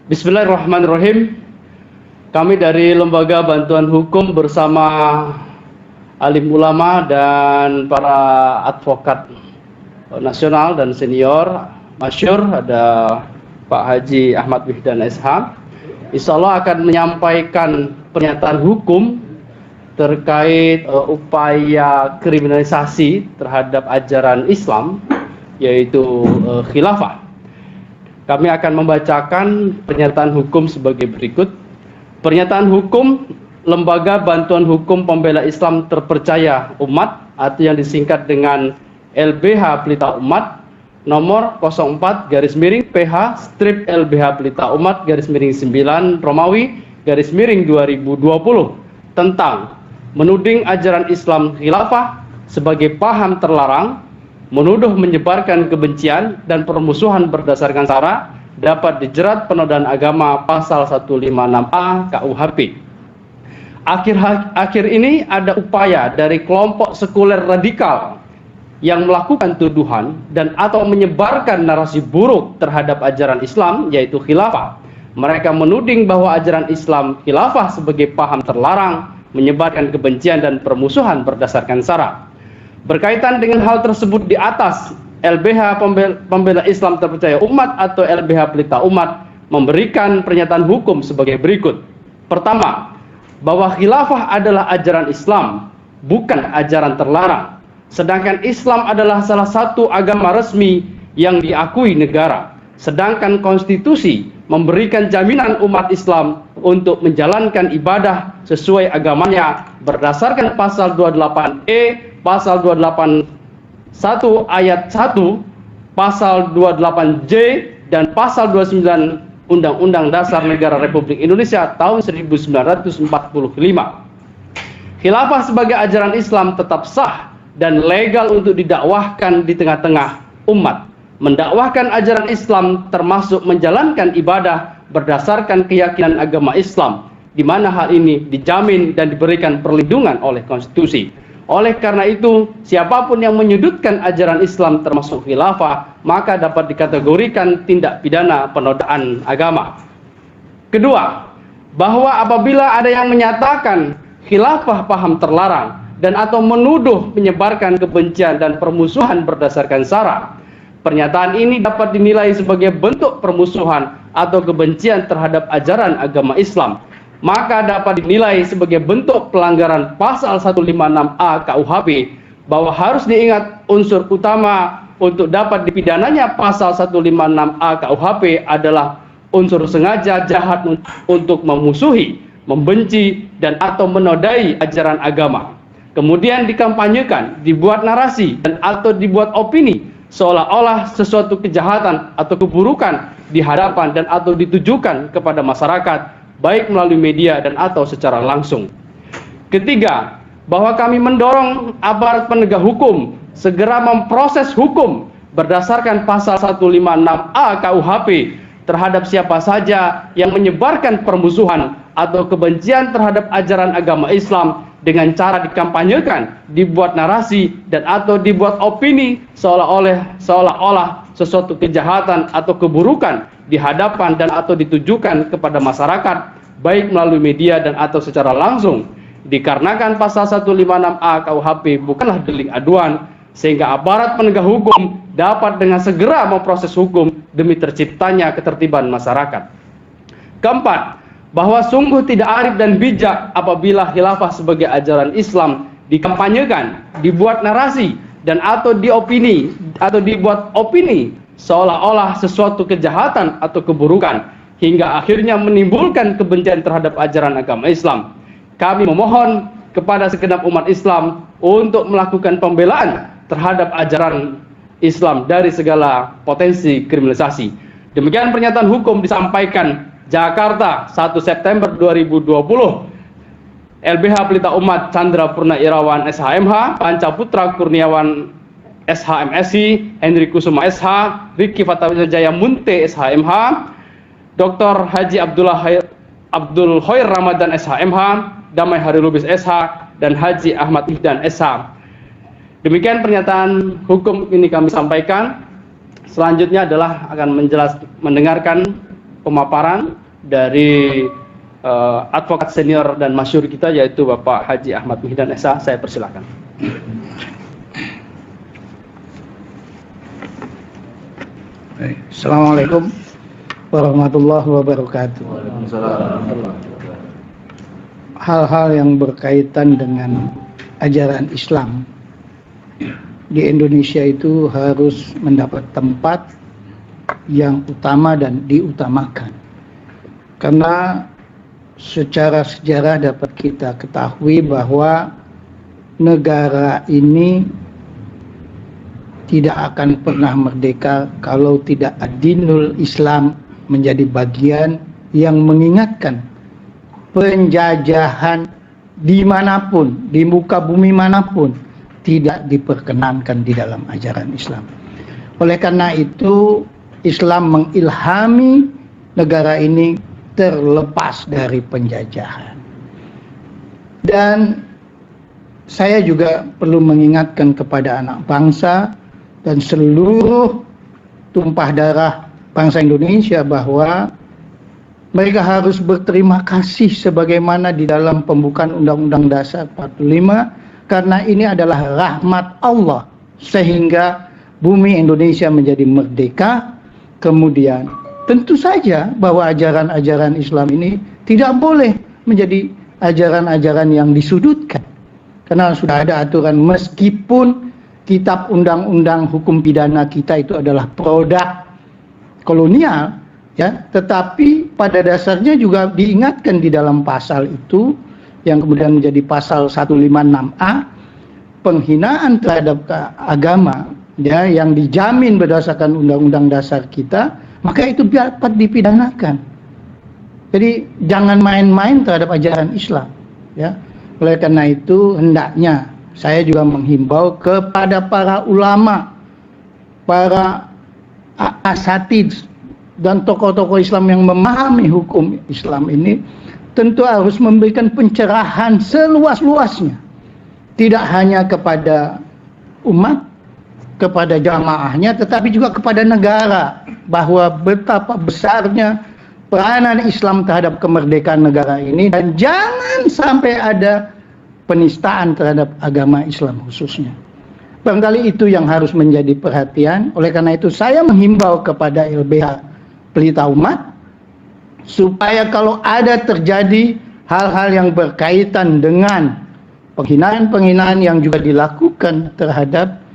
Bismillahirrahmanirrahim. Kami dari Lembaga Bantuan Hukum bersama alim ulama dan para advokat nasional dan senior masyhur, ada Pak Haji Ahmad Wihdan SH, insya Allah akan menyampaikan pernyataan hukum terkait upaya kriminalisasi terhadap ajaran Islam, yaitu khilafah. Kami akan membacakan pernyataan hukum sebagai berikut. Pernyataan hukum Lembaga Bantuan Hukum Pembela Islam Terpercaya Umat, atau yang disingkat dengan LBH Pelita Umat, nomor 04/PH/LBH Pelita Umat /9 Romawi /2020, tentang menuding ajaran Islam khilafah sebagai paham terlarang, menuduh menyebarkan kebencian dan permusuhan berdasarkan sara, dapat dijerat penodaan agama pasal 156A KUHP. Akhir ini ada upaya dari kelompok sekuler radikal yang melakukan tuduhan dan atau menyebarkan narasi buruk terhadap ajaran Islam, yaitu khilafah. Mereka menuding bahwa ajaran Islam khilafah sebagai paham terlarang, menyebarkan kebencian dan permusuhan berdasarkan sara. Berkaitan dengan hal tersebut di atas, LBH Pembela Islam Terpercaya Umat atau LBH Pelita Umat memberikan pernyataan hukum sebagai berikut. Pertama, bahwa khilafah adalah ajaran Islam, bukan ajaran terlarang. Sedangkan Islam adalah salah satu agama resmi yang diakui negara. Sedangkan konstitusi memberikan jaminan umat Islam untuk menjalankan ibadah sesuai agamanya berdasarkan pasal 28E, pasal 281 ayat 1, pasal 28J, dan pasal 29 Undang-Undang Dasar Negara Republik Indonesia tahun 1945. Khilafah sebagai ajaran Islam tetap sah dan legal untuk didakwahkan di tengah-tengah umat. Mendakwahkan ajaran Islam termasuk menjalankan ibadah berdasarkan keyakinan agama Islam, di mana hal ini dijamin dan diberikan perlindungan oleh konstitusi. Oleh karena itu, siapapun yang menyudutkan ajaran Islam termasuk khilafah, maka dapat dikategorikan tindak pidana penodaan agama. Kedua, bahwa apabila ada yang menyatakan khilafah paham terlarang dan atau menuduh menyebarkan kebencian dan permusuhan berdasarkan sara, pernyataan ini dapat dinilai sebagai bentuk permusuhan atau kebencian terhadap ajaran agama Islam, maka dapat dinilai sebagai bentuk pelanggaran pasal 156A KUHP, bahwa harus diingat unsur utama untuk dapat dipidananya pasal 156A KUHP adalah unsur sengaja jahat untuk memusuhi, membenci, dan atau menodai ajaran agama. Kemudian dikampanyekan, dibuat narasi, dan atau dibuat opini seolah-olah sesuatu kejahatan atau keburukan di hadapan dan atau ditujukan kepada masyarakat, baik melalui media dan atau secara langsung. Ketiga, bahwa kami mendorong aparat penegak hukum segera memproses hukum berdasarkan pasal 156A KUHP terhadap siapa saja yang menyebarkan permusuhan atau kebencian terhadap ajaran agama Islam dengan cara dikampanyekan, dibuat narasi, dan atau dibuat opini seolah-olah sesuatu kejahatan atau keburukan di hadapan dan atau ditujukan kepada masyarakat, baik melalui media dan atau secara langsung. Dikarenakan pasal 156A KUHP bukanlah delik aduan, sehingga aparat penegak hukum dapat dengan segera memproses hukum demi terciptanya ketertiban masyarakat. Keempat, bahwa sungguh tidak arif dan bijak apabila khilafah sebagai ajaran Islam dikampanyekan, dibuat narasi, dan atau diopini atau dibuat opini seolah-olah sesuatu kejahatan atau keburukan hingga akhirnya menimbulkan kebencian terhadap ajaran agama Islam. Kami memohon kepada segenap umat Islam untuk melakukan pembelaan terhadap ajaran Islam dari segala potensi kriminalisasi. Demikian pernyataan hukum disampaikan Jakarta 1 September 2020. LBH Pelita Umat Chandra Purna Irawan SHMH, Panca Putra Kurniawan SHMSI, Henry Kusuma SH, Riki Fatawijaya Munte SHMH, Dr. Haji Abdul Hoir Ramadan SHMH, Damai Hari Lubis SH, dan Haji Ahmad Wihdan SH. Demikian pernyataan hukum ini kami sampaikan. Selanjutnya adalah akan mendengarkan pemaparan dari advokat senior dan masyhur kita, yaitu Bapak Haji Ahmad Mihdan Esa. Saya persilakan. Assalamualaikum warahmatullahi wabarakatuh. Hal-hal yang berkaitan dengan ajaran Islam di Indonesia itu harus mendapat tempat yang utama dan diutamakan. Karena secara sejarah dapat kita ketahui bahwa negara ini tidak akan pernah merdeka kalau tidak ad-dinul Islam menjadi bagian yang mengingatkan penjajahan dimanapun, di muka bumi manapun, tidak diperkenankan di dalam ajaran Islam. Oleh karena itu, Islam mengilhami negara ini terlepas dari penjajahan. Dan saya juga perlu mengingatkan kepada anak bangsa dan seluruh tumpah darah bangsa Indonesia bahwa mereka harus berterima kasih sebagaimana di dalam pembukaan Undang-Undang Dasar 45, karena ini adalah rahmat Allah sehingga bumi Indonesia menjadi merdeka. Kemudian tentu saja bahwa ajaran-ajaran Islam ini tidak boleh menjadi ajaran-ajaran yang disudutkan, karena sudah ada aturan. Meskipun kitab undang-undang hukum pidana kita itu adalah produk kolonial, ya, tetapi pada dasarnya juga diingatkan di dalam pasal itu yang kemudian menjadi pasal 156A, penghinaan terhadap agama, ya, yang dijamin berdasarkan undang-undang dasar kita, maka itu dapat dipidanakan. Jadi jangan main-main terhadap ajaran Islam, ya. Oleh karena itu hendaknya saya juga menghimbau kepada para ulama, para asatidz dan tokoh-tokoh Islam yang memahami hukum Islam ini tentu harus memberikan pencerahan seluas-luasnya, tidak hanya kepada umat, kepada jamaahnya, tetapi juga kepada negara, bahwa betapa besarnya peranan Islam terhadap kemerdekaan negara ini, dan jangan sampai ada penistaan terhadap agama Islam khususnya. Barangkali itu yang harus menjadi perhatian. Oleh karena itu saya menghimbau kepada LBH Pelita Umat supaya kalau ada terjadi hal-hal yang berkaitan dengan penghinaan-penghinaan yang juga dilakukan terhadap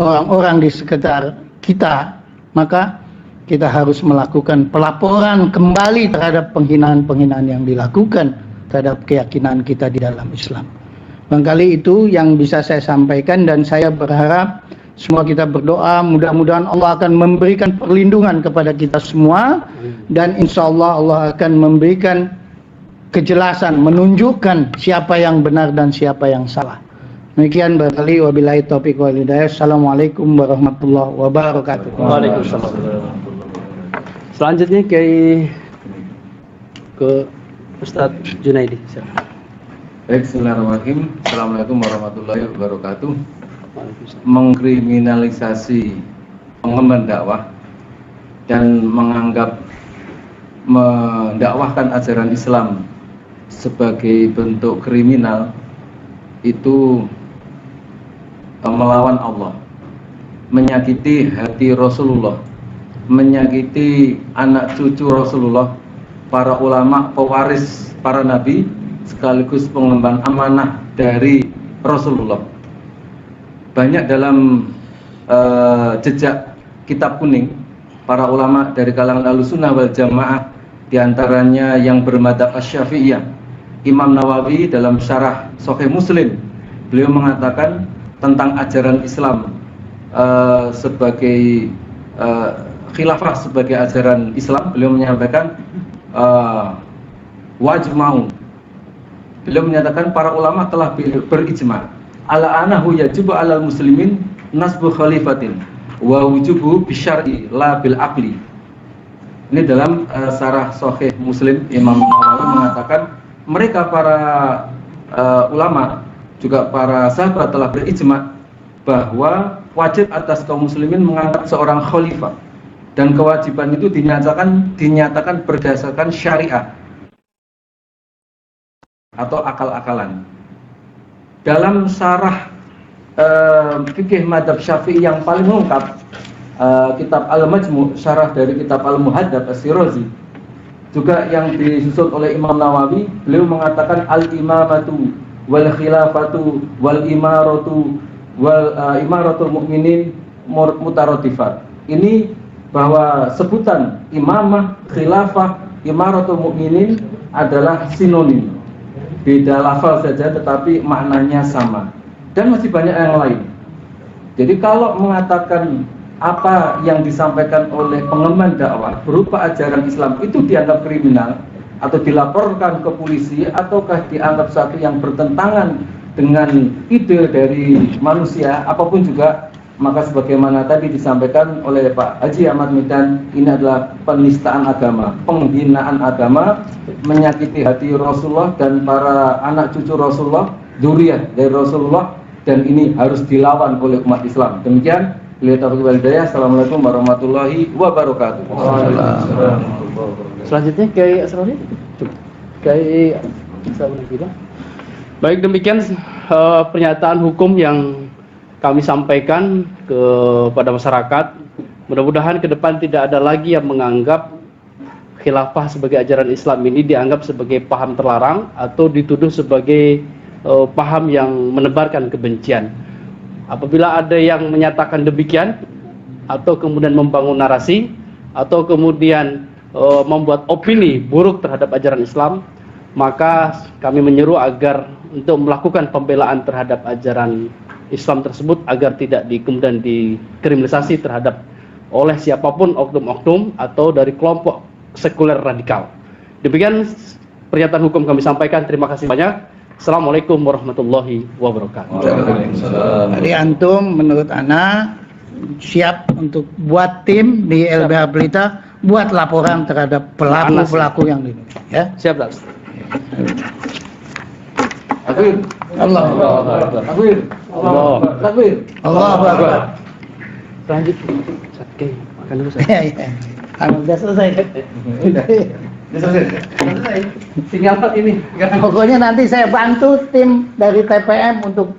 orang-orang di sekitar kita, maka kita harus melakukan pelaporan kembali terhadap penghinaan-penghinaan yang dilakukan terhadap keyakinan kita di dalam Islam. Barangkali itu yang bisa saya sampaikan, dan saya berharap semua kita berdoa mudah-mudahan Allah akan memberikan perlindungan kepada kita semua, dan insya Allah Allah akan memberikan kejelasan, menunjukkan siapa yang benar dan siapa yang salah. Demikian barangkali, wabillahi taufiq wal hidayah. Assalamualaikum warahmatullahi wabarakatuh. Waalaikumsalam. Selanjutnya ke Ustadz Junaidi. Baik, bismillahirrahmanirrahim. Assalamualaikum warahmatullahi wabarakatuh. Mengkriminalisasi pengemban dakwah dan menganggap mendakwahkan ajaran Islam sebagai bentuk kriminal itu melawan Allah, menyakiti hati Rasulullah, menyakiti anak cucu Rasulullah, para ulama pewaris para nabi, sekaligus pengemban amanah dari Rasulullah. Banyak dalam jejak kitab kuning para ulama dari kalangan Ahlussunnah wal Jamaah, diantaranya yang bermadzhab Asy-Syafi'iyah, Imam Nawawi dalam syarah Sahih Muslim, beliau mengatakan tentang ajaran Islam sebagai khilafah sebagai ajaran Islam, beliau menyampaikan wajma'u. Beliau menyatakan para ulama telah berijma ala anahu yajibu alal muslimin nasbu khalifatin wa wujubu bisyar'i la bil aqli. Ini dalam syarah Sahih Muslim, Imam Nawawi mengatakan mereka para ulama juga para sahabat telah berijma bahwa wajib atas kaum muslimin mengangkat seorang khalifah dan kewajiban itu dinyatakan berdasarkan syariat atau akal-akalan. Dalam syarah fikih madzhab Syafi'i yang paling lengkap, kitab Al-Majmu', syarah dari kitab Al-Muhaddab As-Sirazi, juga yang disusun oleh Imam Nawawi, beliau mengatakan al-imamatu wal khilafatu wal imaratu wal imaratul mu'minin mutaradifat. Ini bahwa sebutan imamah, khilafah, imaratul mu'minin adalah sinonim. Beda lafal saja tetapi maknanya sama. Dan masih banyak yang lain. Jadi kalau mengatakan apa yang disampaikan oleh pengemban dakwah berupa ajaran Islam itu dianggap kriminal atau dilaporkan ke polisi ataukah dianggap satu yang bertentangan dengan ide dari manusia apapun juga, maka sebagaimana tadi disampaikan oleh Pak Haji Ahmad Medan, ini adalah penistaan agama, penghinaan agama, menyakiti hati Rasulullah dan para anak cucu Rasulullah, dzurriyyah dari Rasulullah, dan ini harus dilawan oleh umat Islam. Demikian, billahi taufiq wal hidayah. Assalamualaikum warahmatullahi wabarakatuh. Selanjutnya Kiai Asrori. Kiai Asrori. Baik, demikian pernyataan hukum yang kami sampaikan kepada masyarakat. Mudah-mudahan ke depan tidak ada lagi yang menganggap khilafah sebagai ajaran Islam ini dianggap sebagai paham terlarang atau dituduh sebagai paham yang menebarkan kebencian. Apabila ada yang menyatakan demikian atau kemudian membangun narasi atau kemudian membuat opini buruk terhadap ajaran Islam, maka kami menyeru agar untuk melakukan pembelaan terhadap ajaran Islam tersebut agar tidak kemudian dikriminalisasi terhadap oleh siapapun oknum-oknum atau dari kelompok sekuler radikal. Demikian pernyataan hukum kami sampaikan. Terima kasih banyak. Assalamualaikum warahmatullahi wabarakatuh. Jadi antum menurut Ana siap untuk buat tim di LBH Pelita buat laporan terhadap pelaku-pelaku yang ini, ya? Siap, Ustaz. Takbir. Allahu Akbar. Takbir. Takbir. Allahu Akbar. Lanjut. Oke, makan dulu saya. Ya, ya. Udah selesai. Selesai. Tinggal ini. Pokoknya nanti saya bantu tim dari TPM untuk